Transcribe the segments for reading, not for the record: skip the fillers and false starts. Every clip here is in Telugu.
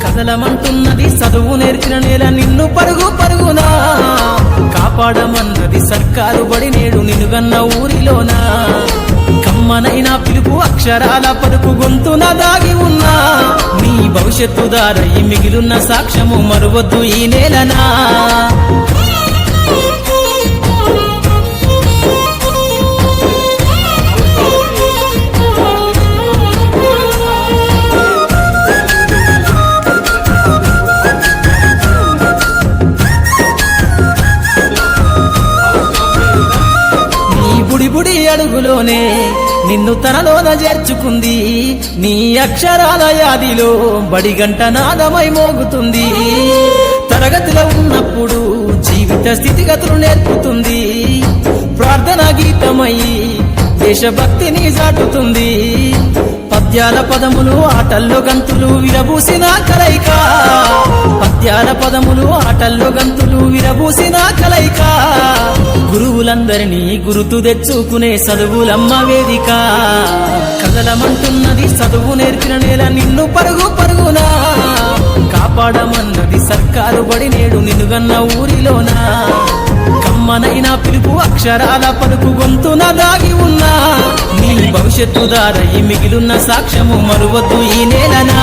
కదలమంటున్నది చదువు నేర్చిన నేల నిన్ను పరుగు పరుగునా కాపాడమన్నది సర్కారు బడి నేడు నిన్నుగన్న ఊరిలోనా కమ్మనైనా పిలుపు అక్షరాల పలుకు గొంతున దాగి ఉన్నా నీ భవిష్యత్తు దారై మిగిలున్న సాక్ష్యము మరువద్దు ఈ నేలనా బుడి అడుగులోనే నిన్ను తనలోన చేర్చుకుంది నీ అక్షరాల యాదిలో బడిగంట నాదమై మోగుతుంది తరగతిలో ఉన్నప్పుడు జీవిత స్థితిగతులు నేర్పుతుంది ప్రార్థన గీతమై దేశభక్తిని చాటుతుంది పద్యాల పదములు ఆటల్లో గంతులు విరబూసిన కలయిక పద్యాల పదములు ఆటల్లో గంతులు విరబూసిన కలయిక గురువులందరినీ గురుతు తెచ్చుకునే చదువులమ్మ వేదిక కదలమంటున్నది చదువు నేర్పిన నేల నిన్ను పరుగు పరుగునా కాపాడమన్నది సర్కారు బడి నేడు నిన్నుగన్న ఊరిలోనా కమ్మనైనా పిలుపు అక్షరాల పలుకు గొంతున దాగి ఉన్నా నీ భవిష్యత్తు దారై మిగిలున్న సాక్ష్యము మరువద్దు ఈ నేలనా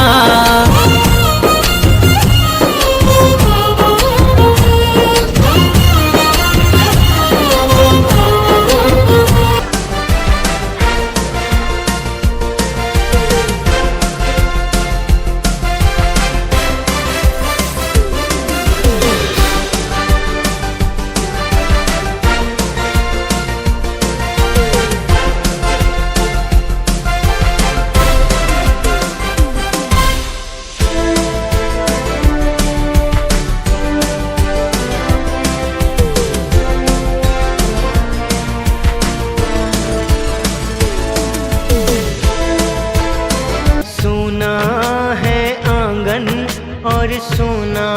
और सुना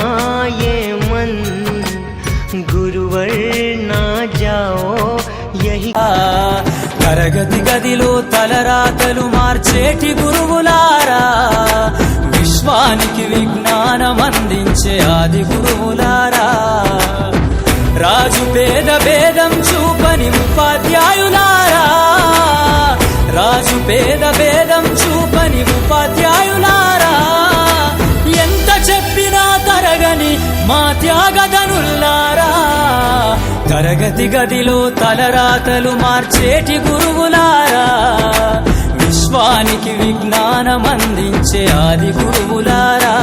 ये मन गुरुवर ना जाओ यही తరగతి గదిలో తలరాతలు మార్చేటి గురువులారా విశ్వానికి విజ్ఞానం అందించే ఆది గురువులారా రాజు పేద భేదం చూపని ఉపాధ్యాయులారా రాజు పేద భేదం చూపని ఉపాధ్యాయులారా ఎంత చెప్పినా తరగని మా త్యాగదనుల్లారా తరగతి గదిలో తలరాతలు మార్చేటి గురువులారా విశ్వానికి విజ్ఞానం అందించే ఆది గురువులారా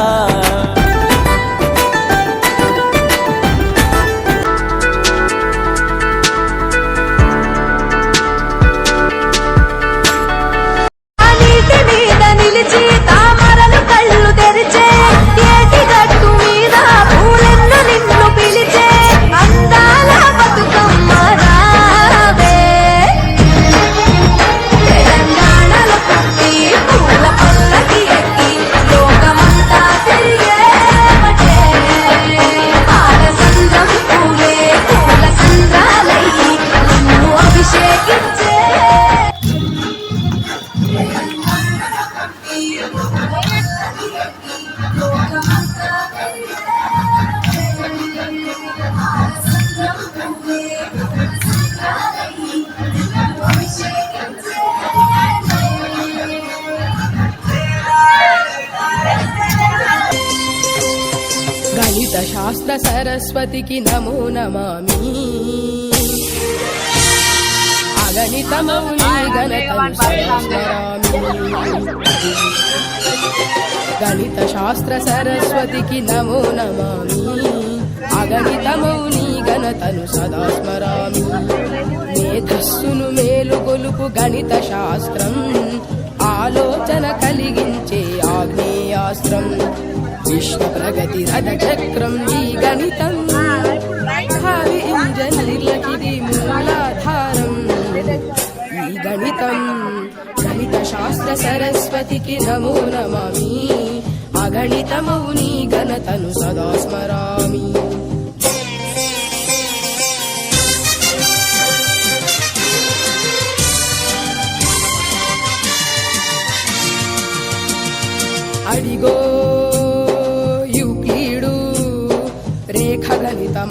శాస్త్ర సరస్వతికి నమో నమామి అగణితమౌని గణతను స్మరామి గణిత శాస్త్ర సరస్వతికి నమో నమామి అగణితమౌని గణతను సదా స్మరామి మేధస్సును మేలుగొలుపు గణిత శాస్త్రం ఆలోచన కలిగించే ఆగ్నేయాస్త్రం విశ్వ ప్రగతి రథ చక్రం ఈ గణితం భావి ఇంజనీర్లకిది మూలాధారం ఈ గణితం గణిత శాస్త్ర సరస్వతికి నమో నమామి అగణితమౌని గణతను సదా స్మరామి అడిగో గణితం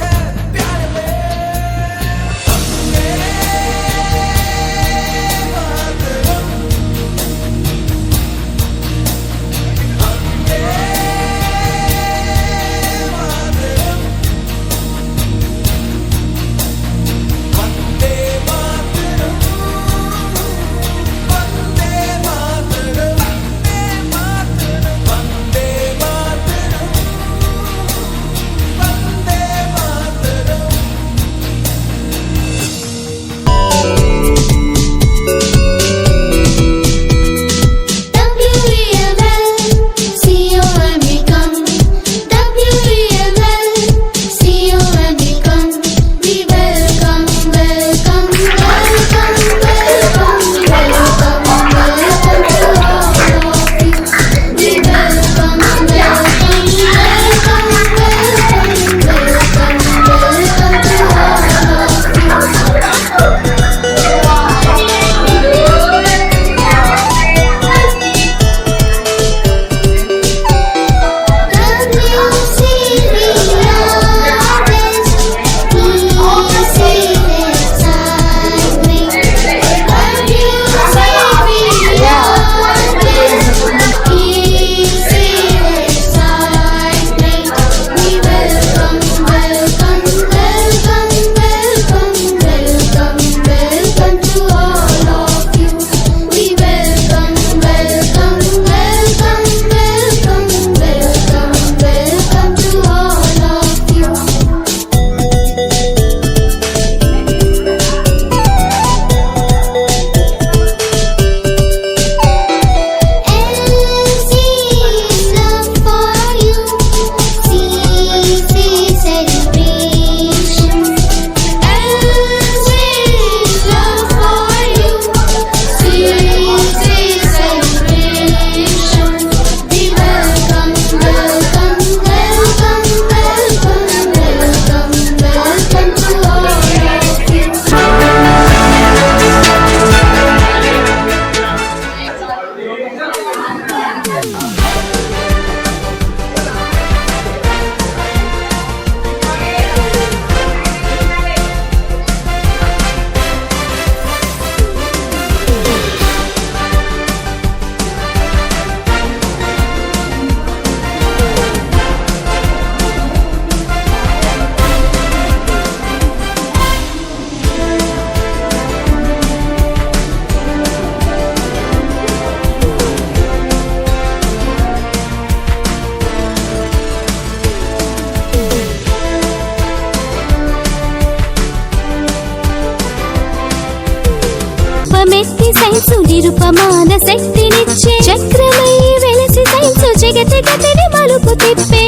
మెత్తి సైన్సు నిరుపమాన శక్తినిచ్చే చక్రమై వెలసి సైన్సు జగతి గతిని మలుపు తిప్పే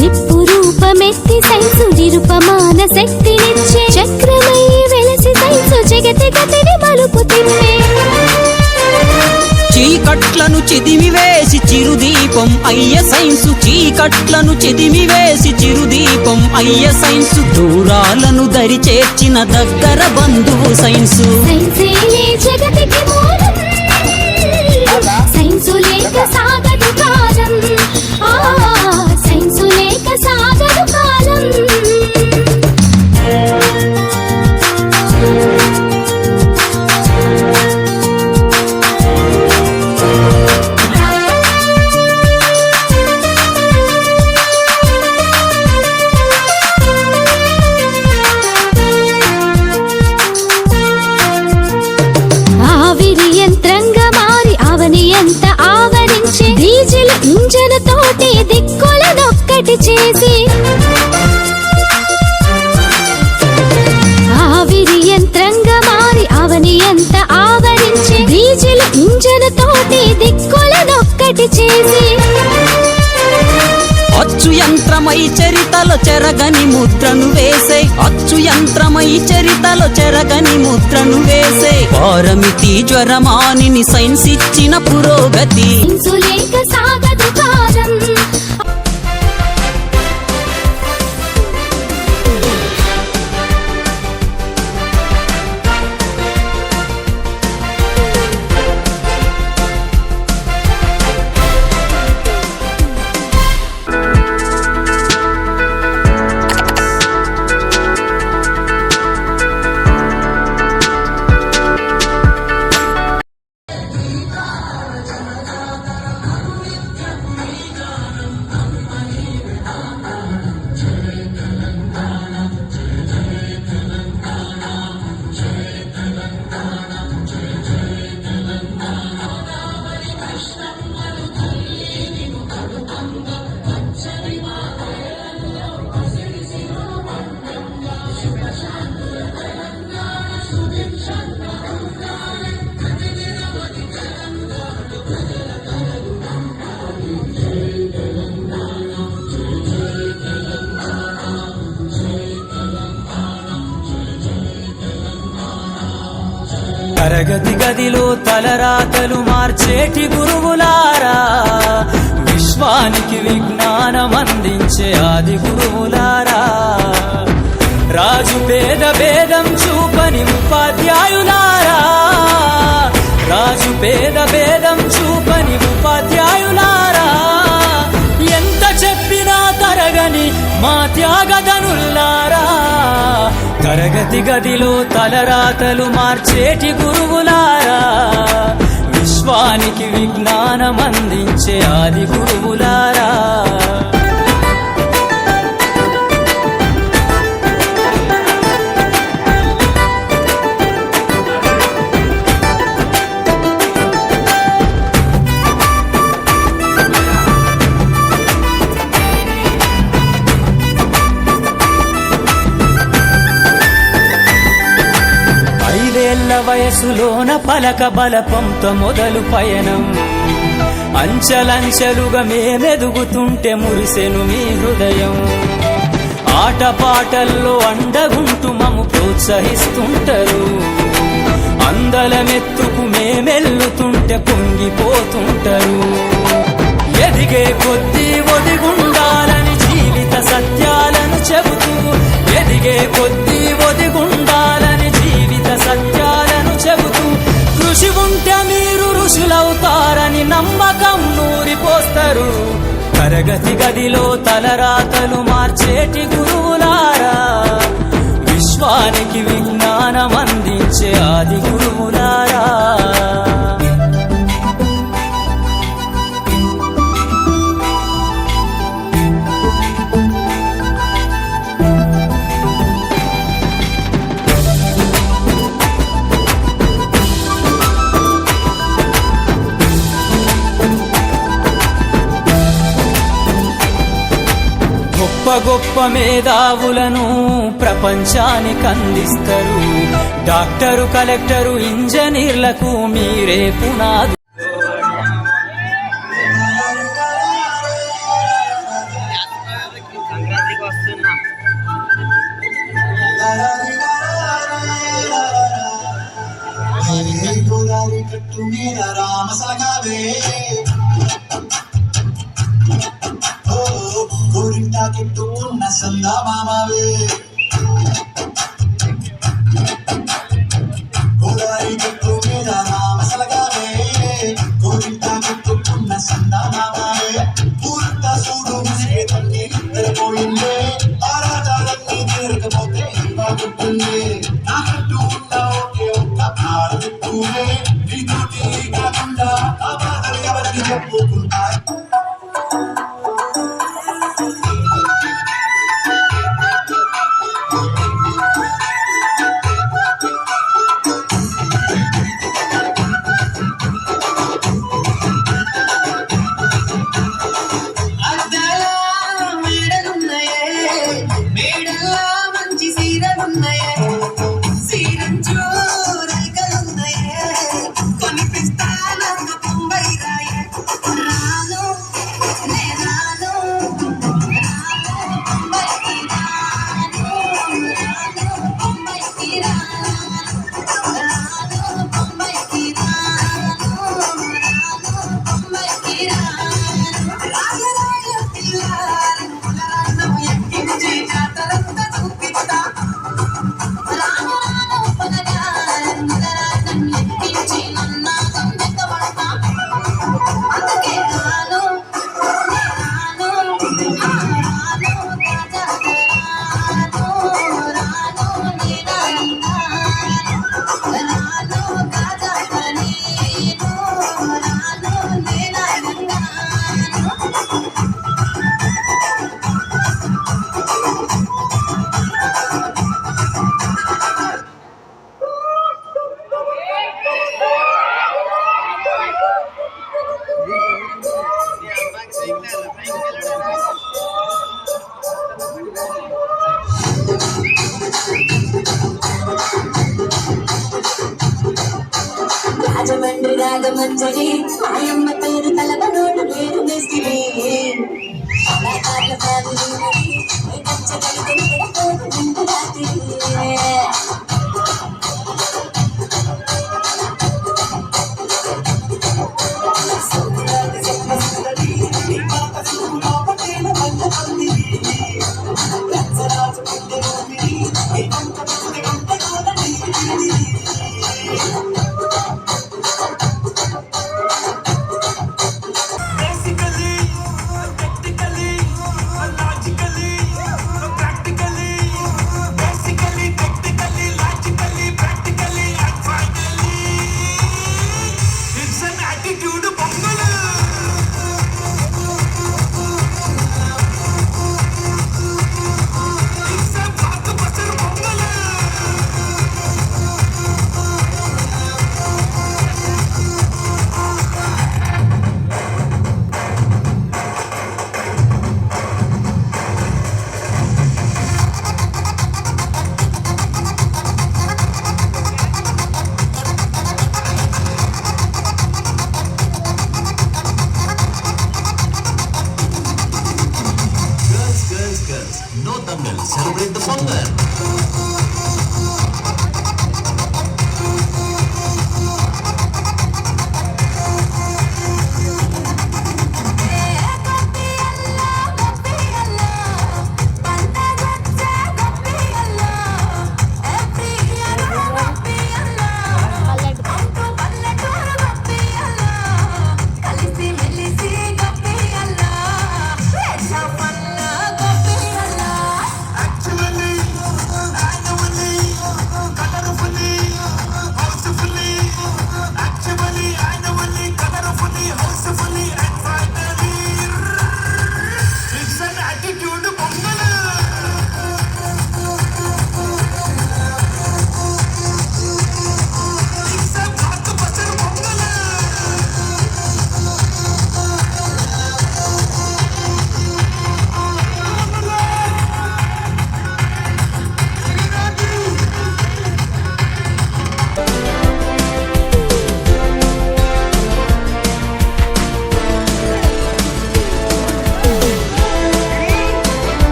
నిప్పు రూపమెత్తి సైన్సు నిరుపమాన శక్తినిచ్చే చక్రమై వెలసి సైన్సు జగతి గతిని మలుపు తిప్పే చీకట్లను చెదిమివేసి చిరుదీపం అయ్య సైన్సు చీకట్లను చెదిమివేసి చిరుదీపం అయ్య సైన్సు దూరాలను దరి చేర్చిన దగ్గర బంధువు సైన్సు సైన్సేలే జగతికి మూలం సైన్సు లేక సాగదు కాలం సైన్సు లేక సాగదు కాలం ఇంజనతోటి దిక్కులనొక్కటి చేసి ఆవిరి యంత్రంగా మారి అవని ఎంత ఆవరించి డీజిల్ ఇంజనతోటి దిక్కులనొక్కటి చేసి అచ్చు యంత్రమై చరితలో చెరగని ముద్రను వేసే అచ్చు యంత్రమై చరితలో చెరగని ముద్రను వేసే పారమితి జ్వరమానిని సైన్స్ ఇచ్చిన పురోగతి లేక సాగదు కాలం తరగతి గదిలో తలరాతలు మార్చేటి గురువులారా, విశ్వానికి విజ్ఞానం అందించే ఆది గురువులారా, రాజు పేద భేదం చూపని ఉపాధ్యాయులారా, రాజు పేద భేదం చూపని ఉపాధ్యాయులారా, ఎంత చెప్పినా తరగని మా త్యాగధనుల్లారా, తరగతి గదిలో తలరాతలు మార్చేటి గురువులారా, విశ్వానికి విజ్ఞానం అందించే ఆది గురువులారా. వయసులోన పలక బలపంతో మొదలు పయనం, అంచలంచెలుగా మేమెదుగుతుంటే మురిసెను మీ హృదయం, ఆటపాటల్లో అండగుంటూ మము ప్రోత్సహిస్తుంటారు, అందలమెత్తుకు మేమెల్లుతుంటే పొంగిపోతుంటారు, ఎదిగే కొద్దీ ఒదిగుండాలని జీవిత సత్యాలను చెబుతూ, ఎదిగే కొద్దీ ఒదిగుండాలని జీవిత సత్యాలను చెబుతూ, కృషి ఉంటే మీరు ఋషులవుతారని నమ్మకం నూరిపోస్తారు, తరగతి గదిలో తలరాతలు మార్చేటి గురువులారా, విశ్వానికి విజ్ఞానం అందించే ఆది గురువులారా. గొప్ప గొప్ప మేధావులను ప్రపంచానికి అందిస్తారు, డాక్టరు కలెక్టరు ఇంజనీర్లకు మీరే పునాది. కెట్టుకున్న సందా మామవే గోదారి గట్టు మీద రామసలగావే, గోరింటా కెట్టుకున్న సందా మామవే, ఊరంతా చూడు ముసిగే తల్లి నిద్రపోయిందే, ఆరాటాలన్నీ తీరకపోతే బాగుంటుంది, నా కట్టు ఉన్న ఒకే ఒక్క ఆడబెట్టువే, నీతోటి కాకుండా ఆ బాధలు ఎవరికి చెప్పుకుంటాయి. రాజమండ్రి రాగమంజరి మాయమ్మ పేరు తలవనోడు పేరు మెస్తిరి కళాకారుల బాధులు రాత్రి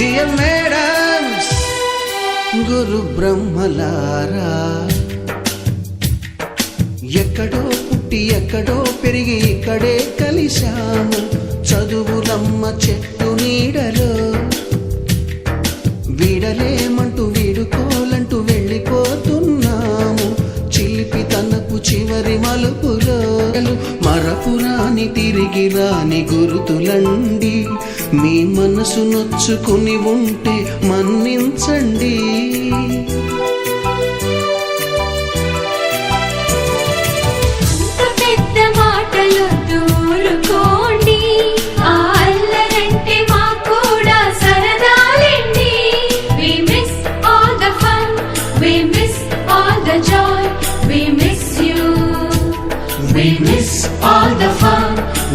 డియర్ మేడమ్స్, గురు బ్రహ్మలారా, ఎక్కడో పుట్టి ఎక్కడో పెరిగి ఇక్కడే కలిశాము చదువులమ్మ చెట్టు నీడలో. వీడలేమంటూ వీడుకోలంటూ వెళ్ళిపోతున్నాము చిలిపి తనపు చివరి మలుపులో. మరపురాని తిరిగి రాని గురుతులండి, మీ మనసు నొచ్చుకుని ఉంటే మన్నించండి. We miss all the fun,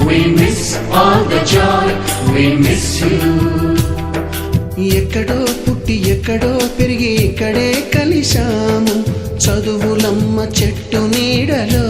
we miss all the joy, we miss you. ఎక్కడో పుట్టి ఎక్కడో పెరిగి ఇక్కడే కలిశాము చదువులమ్మ చెట్టు నీడలో.